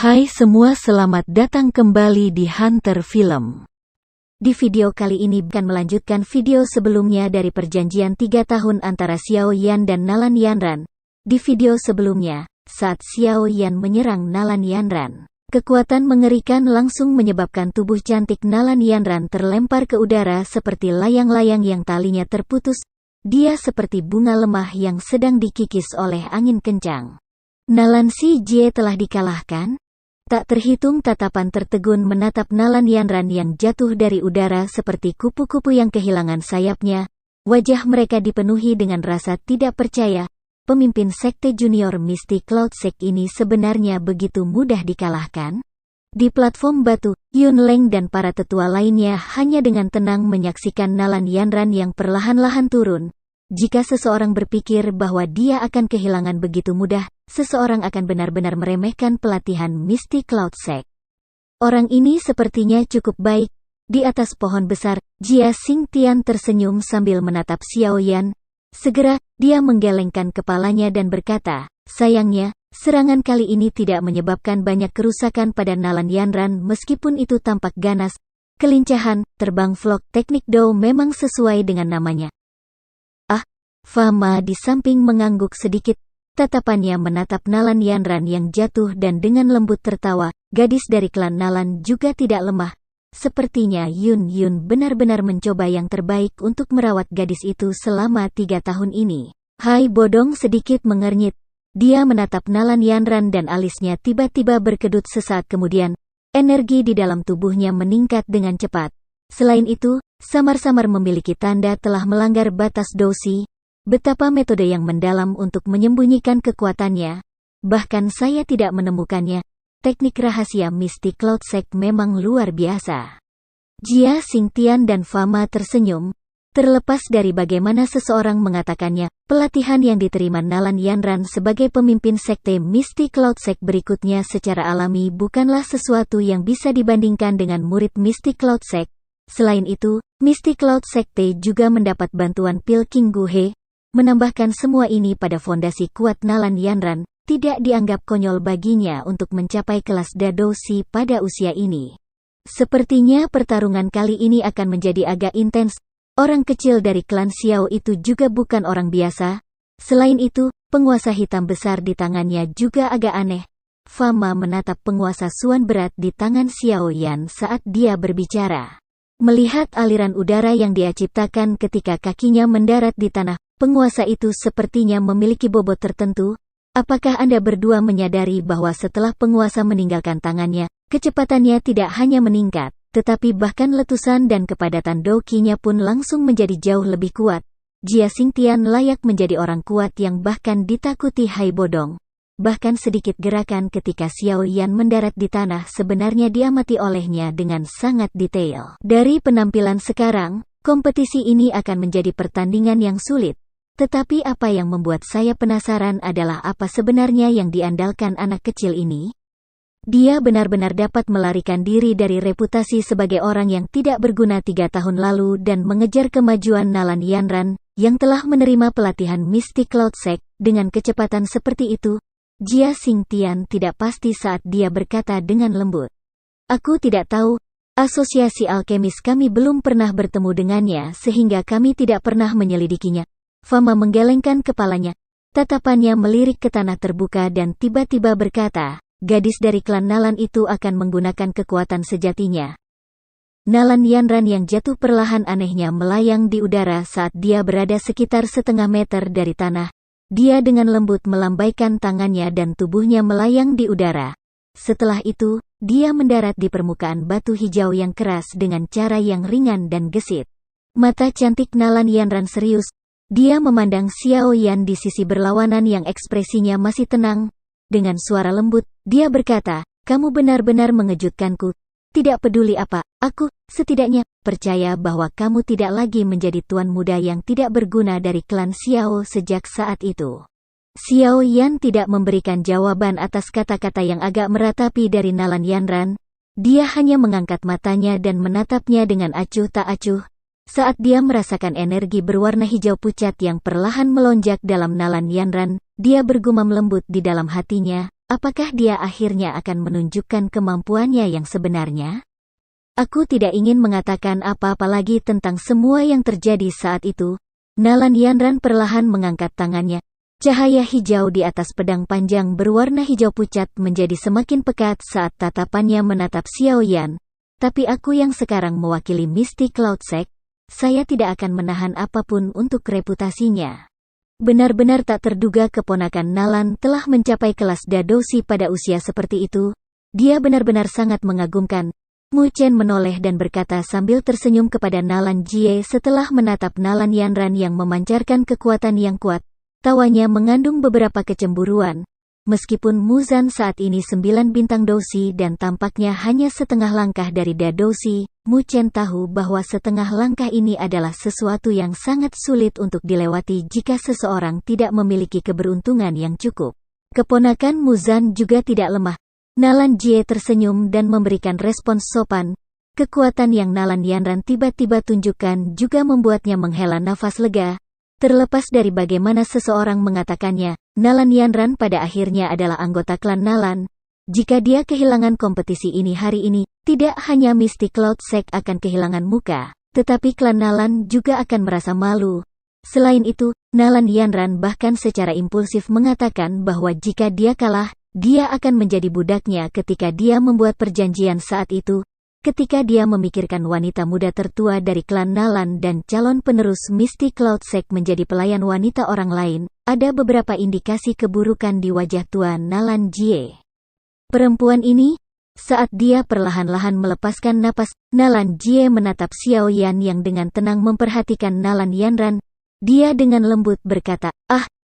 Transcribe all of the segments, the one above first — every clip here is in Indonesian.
Hai semua, selamat datang kembali di Hunter Film. Di video kali ini akan melanjutkan video sebelumnya dari perjanjian 3 tahun antara Xiao Yan dan Nalan Yanran. Di video sebelumnya, saat Xiao Yan menyerang Nalan Yanran, kekuatan mengerikan langsung menyebabkan tubuh cantik Nalan Yanran terlempar ke udara seperti layang-layang yang talinya terputus. Dia seperti bunga lemah yang sedang dikikis oleh angin kencang. Nalan Si Jie telah dikalahkan. Tak terhitung tatapan tertegun menatap Nalan Yanran yang jatuh dari udara seperti kupu-kupu yang kehilangan sayapnya. Wajah mereka dipenuhi dengan rasa tidak percaya. Pemimpin sekte junior Misty Cloud Sect ini sebenarnya begitu mudah dikalahkan? Di platform batu, Yun Leng dan para tetua lainnya hanya dengan tenang menyaksikan Nalan Yanran yang perlahan-lahan turun. Jika seseorang berpikir bahwa dia akan kehilangan begitu mudah, seseorang akan benar-benar meremehkan pelatihan Misty Cloud Sect. Orang ini sepertinya cukup baik. Di atas pohon besar, Jia Xingtian tersenyum sambil menatap Xiao Yan. Segera, dia menggelengkan kepalanya dan berkata, sayangnya, serangan kali ini tidak menyebabkan banyak kerusakan pada Nalan Yanran meskipun itu tampak ganas. Kelincahan, terbang vlog teknik Dou memang sesuai dengan namanya. Fama di samping mengangguk sedikit. Tatapannya menatap Nalan Yanran yang jatuh dan dengan lembut tertawa. Gadis dari klan Nalan juga tidak lemah. Sepertinya Yun benar-benar mencoba yang terbaik untuk merawat gadis itu selama 3 tahun ini. Hai Bodong sedikit mengernyit. Dia menatap Nalan Yanran dan alisnya tiba-tiba berkedut sesaat kemudian. Energi di dalam tubuhnya meningkat dengan cepat. Selain itu, samar-samar memiliki tanda telah melanggar batas dosi. Betapa metode yang mendalam untuk menyembunyikan kekuatannya. Bahkan saya tidak menemukannya. Teknik rahasia Misty Cloud Sect memang luar biasa. Jia Xingtian dan Fama tersenyum. Terlepas dari bagaimana seseorang mengatakannya, pelatihan yang diterima Nalan Yanran sebagai pemimpin sekte Misty Cloud Sect berikutnya secara alami bukanlah sesuatu yang bisa dibandingkan dengan murid Misty Cloud Sect. Selain itu, Misty Cloud Secte juga mendapat bantuan Pil King Guhe. Menambahkan semua ini pada fondasi kuat Nalan Yanran, tidak dianggap konyol baginya untuk mencapai kelas Dadoshi pada usia ini. Sepertinya pertarungan kali ini akan menjadi agak intens. Orang kecil dari klan Xiao itu juga bukan orang biasa. Selain itu, penguasa hitam besar di tangannya juga agak aneh. Fama menatap penguasa Suan berat di tangan Xiao Yan saat dia berbicara. Melihat aliran udara yang dia ciptakan ketika kakinya mendarat di tanah, penguasa itu sepertinya memiliki bobot tertentu. Apakah Anda berdua menyadari bahwa setelah penguasa meninggalkan tangannya, kecepatannya tidak hanya meningkat, tetapi bahkan letusan dan kepadatan dokinya pun langsung menjadi jauh lebih kuat. Jia Xingtian layak menjadi orang kuat yang bahkan ditakuti Hai Bodong. Bahkan sedikit gerakan ketika Xiao Yan mendarat di tanah sebenarnya diamati olehnya dengan sangat detail. Dari penampilan sekarang, kompetisi ini akan menjadi pertandingan yang sulit. Tetapi apa yang membuat saya penasaran adalah apa sebenarnya yang diandalkan anak kecil ini? Dia benar-benar dapat melarikan diri dari reputasi sebagai orang yang tidak berguna 3 tahun lalu dan mengejar kemajuan Nalan Yanran, yang telah menerima pelatihan Misty Cloud Sect, dengan kecepatan seperti itu. Jia Xingtian tidak pasti saat dia berkata dengan lembut. Aku tidak tahu, asosiasi alkemis kami belum pernah bertemu dengannya sehingga kami tidak pernah menyelidikinya. Fama menggelengkan kepalanya. Tatapannya melirik ke tanah terbuka dan tiba-tiba berkata, gadis dari klan Nalan itu akan menggunakan kekuatan sejatinya. Nalan Yanran yang jatuh perlahan anehnya melayang di udara saat dia berada sekitar setengah meter dari tanah. Dia dengan lembut melambaikan tangannya dan tubuhnya melayang di udara. Setelah itu, dia mendarat di permukaan batu hijau yang keras dengan cara yang ringan dan gesit. Mata cantik Nalan Yanran serius. Dia memandang Xiao Yan di sisi berlawanan yang ekspresinya masih tenang. Dengan suara lembut, dia berkata, kamu benar-benar mengejutkanku. Tidak peduli apa, aku, setidaknya, percaya bahwa kamu tidak lagi menjadi tuan muda yang tidak berguna dari klan Xiao sejak saat itu. Xiao Yan tidak memberikan jawaban atas kata-kata yang agak meratapi dari Nalan Yanran. Dia hanya mengangkat matanya dan menatapnya dengan acuh tak acuh. Saat dia merasakan energi berwarna hijau pucat yang perlahan melonjak dalam Nalan Yanran, dia bergumam lembut di dalam hatinya, apakah dia akhirnya akan menunjukkan kemampuannya yang sebenarnya? Aku tidak ingin mengatakan apa-apa lagi tentang semua yang terjadi saat itu. Nalan Yanran perlahan mengangkat tangannya. Cahaya hijau di atas pedang panjang berwarna hijau pucat menjadi semakin pekat saat tatapannya menatap Xiao Yan. Tapi aku yang sekarang mewakili Misty Cloud Sect, saya tidak akan menahan apapun untuk reputasinya. Benar-benar tak terduga keponakan Nalan telah mencapai kelas Dadosi pada usia seperti itu. Dia benar-benar sangat mengagumkan. Mu Chen menoleh dan berkata sambil tersenyum kepada Nalan Jie setelah menatap Nalan Yanran yang memancarkan kekuatan yang kuat. Tawanya mengandung beberapa kecemburuan. Meskipun Muzan saat ini 9 bintang dosi dan tampaknya hanya setengah langkah dari Dadosi, Mu Chen tahu bahwa setengah langkah ini adalah sesuatu yang sangat sulit untuk dilewati jika seseorang tidak memiliki keberuntungan yang cukup. Keponakan Muzan juga tidak lemah. Nalan Jie tersenyum dan memberikan respons sopan. Kekuatan yang Nalan Yanran tiba-tiba tunjukkan juga membuatnya menghela nafas lega. Terlepas dari bagaimana seseorang mengatakannya, Nalan Yanran pada akhirnya adalah anggota klan Nalan. Jika dia kehilangan kompetisi ini hari ini, tidak hanya Misty Cloud Sect akan kehilangan muka, tetapi klan Nalan juga akan merasa malu. Selain itu, Nalan Yanran bahkan secara impulsif mengatakan bahwa jika dia kalah, dia akan menjadi budaknya ketika dia membuat perjanjian saat itu. Ketika dia memikirkan wanita muda tertua dari klan Nalan dan calon penerus Misty Cloud Sect menjadi pelayan wanita orang lain, ada beberapa indikasi keburukan di wajah Tuan Nalan Jie. Perempuan ini, saat dia perlahan-lahan melepaskan napas, Nalan Jie menatap Xiao Yan yang dengan tenang memperhatikan Nalan Yanran. Dia dengan lembut berkata,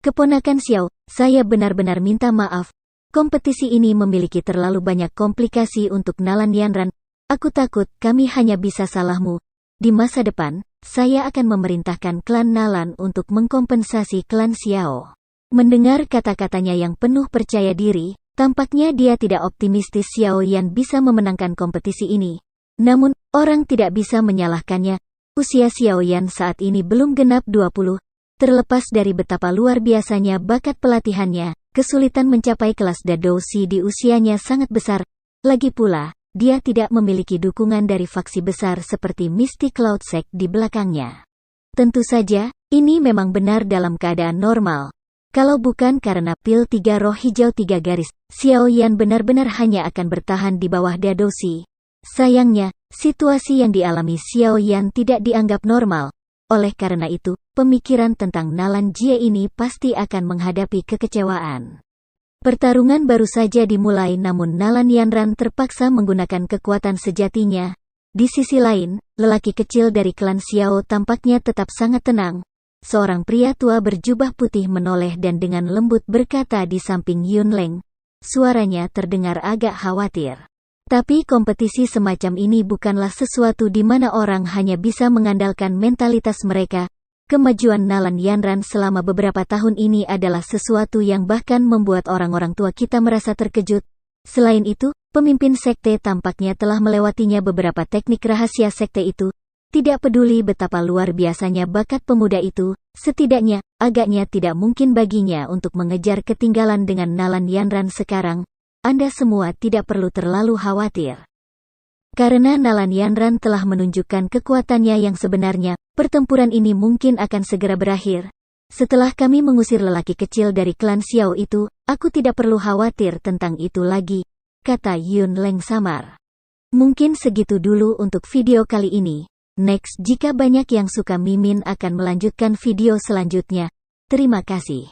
keponakan Xiao, saya benar-benar minta maaf. Kompetisi ini memiliki terlalu banyak komplikasi untuk Nalan Yanran. Aku takut kami hanya bisa salahmu. Di masa depan, saya akan memerintahkan klan Nalan untuk mengkompensasi klan Xiao. Mendengar kata-katanya yang penuh percaya diri, tampaknya dia tidak optimistis Xiao Yan bisa memenangkan kompetisi ini. Namun, orang tidak bisa menyalahkannya. Usia Xiao Yan saat ini belum genap 20. Terlepas dari betapa luar biasanya bakat pelatihannya, kesulitan mencapai kelas Dadosi di usianya sangat besar. Lagi pula, dia tidak memiliki dukungan dari faksi besar seperti Misty Cloud Sect di belakangnya. Tentu saja, ini memang benar dalam keadaan normal. Kalau bukan karena pil 3 roh hijau 3 garis, Xiao Yan benar-benar hanya akan bertahan di bawah Dadosi. Sayangnya, situasi yang dialami Xiao Yan tidak dianggap normal. Oleh karena itu, pemikiran tentang Nalan Jie ini pasti akan menghadapi kekecewaan. Pertarungan baru saja dimulai namun Nalan Yanran terpaksa menggunakan kekuatan sejatinya. Di sisi lain, lelaki kecil dari klan Xiao tampaknya tetap sangat tenang. Seorang pria tua berjubah putih menoleh dan dengan lembut berkata di samping Yun Leng. Suaranya terdengar agak khawatir. Tapi kompetisi semacam ini bukanlah sesuatu di mana orang hanya bisa mengandalkan mentalitas mereka. Kemajuan Nalan Yanran selama beberapa tahun ini adalah sesuatu yang bahkan membuat orang-orang tua kita merasa terkejut. Selain itu, pemimpin sekte tampaknya telah melewatinya beberapa teknik rahasia sekte itu. Tidak peduli betapa luar biasanya bakat pemuda itu, setidaknya, agaknya tidak mungkin baginya untuk mengejar ketinggalan dengan Nalan Yanran sekarang. Anda semua tidak perlu terlalu khawatir. Karena Nalan Yanran telah menunjukkan kekuatannya yang sebenarnya, pertempuran ini mungkin akan segera berakhir. Setelah kami mengusir lelaki kecil dari klan Xiao itu, aku tidak perlu khawatir tentang itu lagi, kata Yun Leng samar. Mungkin segitu dulu untuk video kali ini. Next, jika banyak yang suka Mimin akan melanjutkan video selanjutnya. Terima kasih.